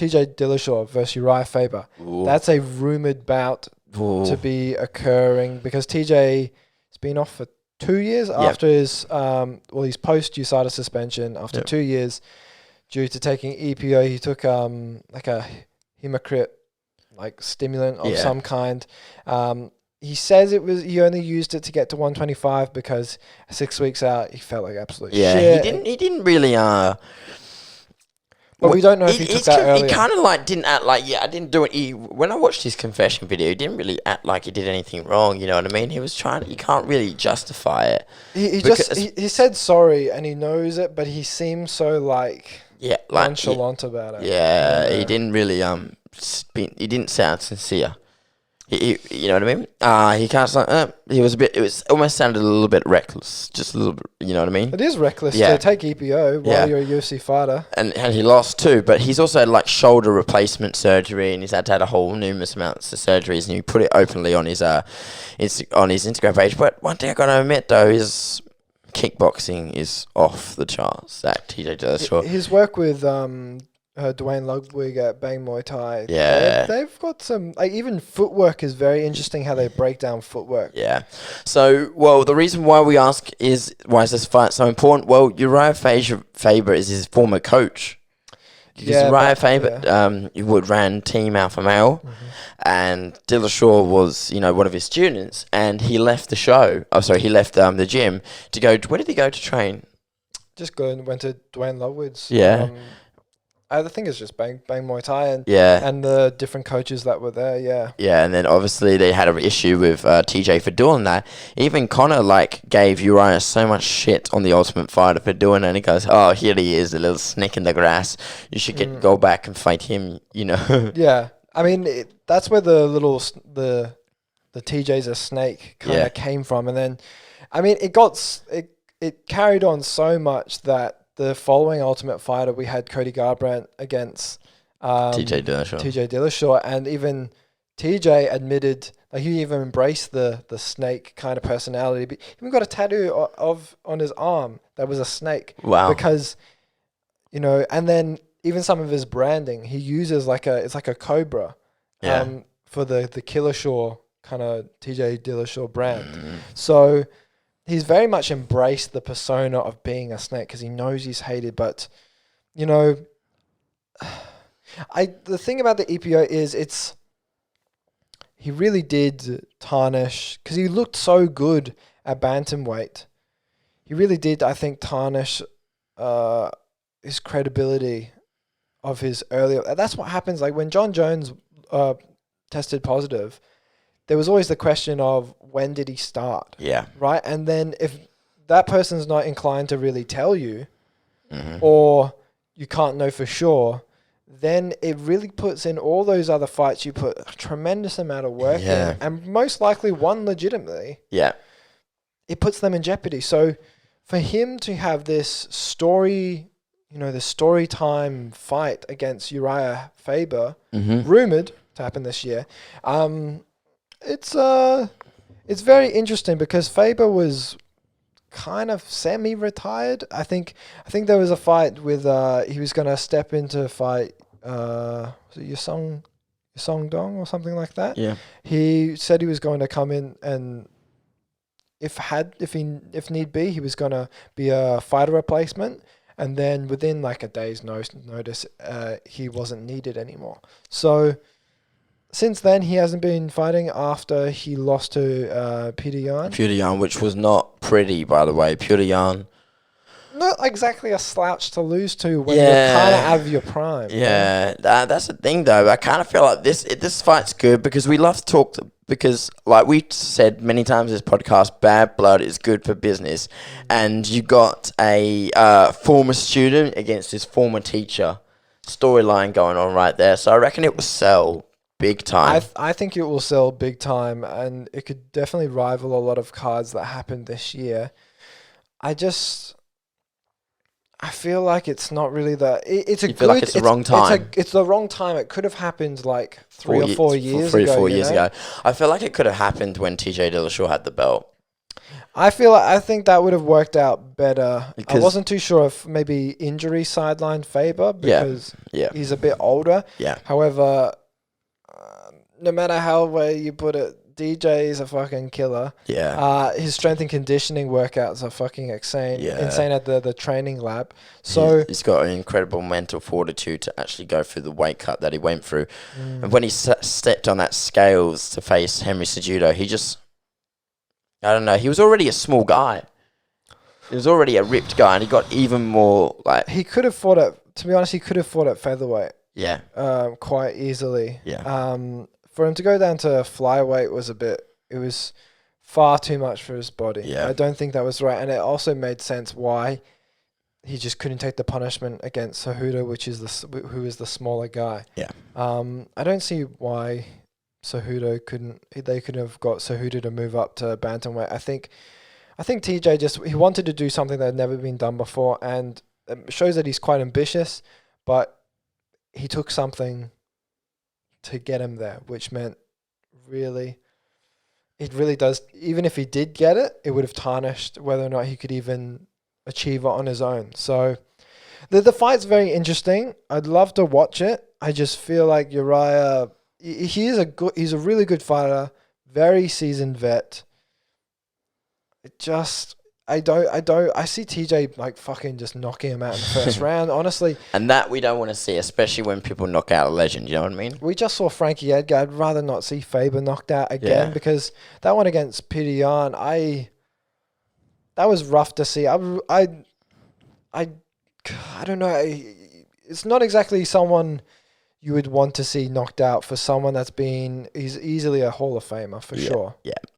TJ Dillashaw versus Urijah Faber. Ooh. That's a rumored bout to be occurring because TJ has been off for 2 years after his his post-USADA suspension. After 2 years, due to taking EPO, he took like a hematocrit stimulant of some kind. He says he only used it to get to 125 because 6 weeks out he felt like absolute shit. Yeah, he didn't really but we don't know if he took that earlier. He kind of didn't act like, I didn't do it. When I watched his confession video, he didn't really act like he did anything wrong. You know what I mean? He was you can't really justify it. He said sorry and he knows it, but he seems so nonchalant about it. Yeah, he didn't really he didn't sound sincere. You know what I mean? He can't. He was it was almost sounded a little bit reckless, just a little bit. You know what I mean? It is reckless to take EPO while you're a UFC fighter. And he lost too, but he's also had shoulder replacement surgery, and he's had to have a whole numerous amounts of surgeries, and he put it openly on his Instagram page. But one thing I gotta admit though is kickboxing is off the charts. That TJ Dillashaw. His work with Dwayne Ludwig at Bang Muay Thai. Yeah. They've got some, even footwork is very interesting how they break down footwork. Yeah. So, the reason why we ask is, why is this fight so important? Well, Urijah Faber is his former coach. Because Urijah Faber ran Team Alpha Male, and Dillashaw was, one of his students, and he left the show. Oh, sorry, he left the gym to go, where did he go to train? Just went to Dwayne Ludwig's. Yeah. I think it's just Bang Muay Thai and the different coaches that were there, Yeah, and then obviously they had an issue with TJ for doing that. Even Conor gave Uriah so much shit on the Ultimate Fighter for doing it, and he goes, "Oh, here he is, the little snake in the grass. You should go back and fight him." Yeah, I mean that's where the TJ's a snake kind of came from, and then I mean it carried on so much that the following Ultimate Fighter, we had Cody Garbrandt against TJ Dillashaw, and even TJ admitted, he even embraced the snake kind of personality. But he even got a tattoo on his arm that was a snake. Wow! Because and then even some of his branding, he uses it's like a cobra, for the Killashaw kind of TJ Dillashaw brand. So he's very much embraced the persona of being a snake because he knows he's hated. But, the thing about the EPO is he really did tarnish, because he looked so good at bantamweight. He really did, I think, tarnish his credibility of his earlier. That's what happens. When John Jones tested positive, there was always the question of when did he start? Yeah. Right? And then if that person's not inclined to really tell you, or you can't know for sure, then it really puts in all those other fights you put a tremendous amount of work in, and most likely one legitimately. Yeah. It puts them in jeopardy. So for him to have this story, the story time fight against Urijah Faber, rumored to happen this year, it's very interesting because Faber was kind of semi-retired. I think there was a fight with he was going to step into fight was it Yusong Dong or something like that. Yeah. He said he was going to come in and if need be, he was going to be a fighter replacement, and then within a day's notice he wasn't needed anymore. So since then, he hasn't been fighting after he lost to Peter Yan. Which was not pretty, by the way. Peter Yan. Not exactly a slouch to lose to when you're kind of out of your prime. Yeah, that's the thing, though. I kind of feel like this fight's good because we love to talk, because like we said many times in this podcast, bad blood is good for business. And you got a former student against his former teacher storyline going on right there. So I reckon it will sell big time. I think it will sell big time, and it could definitely rival a lot of cards that happened this year. I feel like it's not really that. It's the wrong time. It's the wrong time. It could have happened 3 or 4 years ago. 3 or 4 years ago. I feel like it could have happened when TJ Dillashaw had the belt. I think that would have worked out better. I wasn't too sure if maybe injury sidelined Faber because he's a bit older. Yeah. However, no matter how way you put it, DJ is a fucking killer. Yeah. His strength and conditioning workouts are fucking insane. Yeah. Insane at the training lab. So he's got an incredible mental fortitude to actually go through the weight cut that he went through. And when he stepped on that scales to face Henry Cejudo, he just, I don't know, he was already a small guy. He was already a ripped guy, and he got even more like. He could have fought at, to be honest, he could have fought at featherweight. Yeah. Quite easily. Yeah. For him to go down to flyweight it was far too much for his body. Yeah. I don't think that was right. And it also made sense why he just couldn't take the punishment against Cejudo, who is the smaller guy. Yeah. I don't see why they couldn't have got Cejudo to move up to bantamweight. I think TJ he wanted to do something that had never been done before, and it shows that he's quite ambitious, but he took something to get him there, which meant it really does. Even if he did get it, it would have tarnished whether or not he could even achieve it on his own. So the fight's very interesting. I'd love to watch it. I just feel like Urijah, he's a really good fighter, very seasoned vet. I see TJ like fucking just knocking him out in the first round, honestly. And that we don't want to see, especially when people knock out a legend, you know what I mean? We just saw Frankie Edgar. I'd rather not see Faber knocked out again because that one against Peter Yan, that was rough to see. I don't know. It's not exactly someone you would want to see knocked out for someone he's easily a Hall of Famer for sure. Yeah.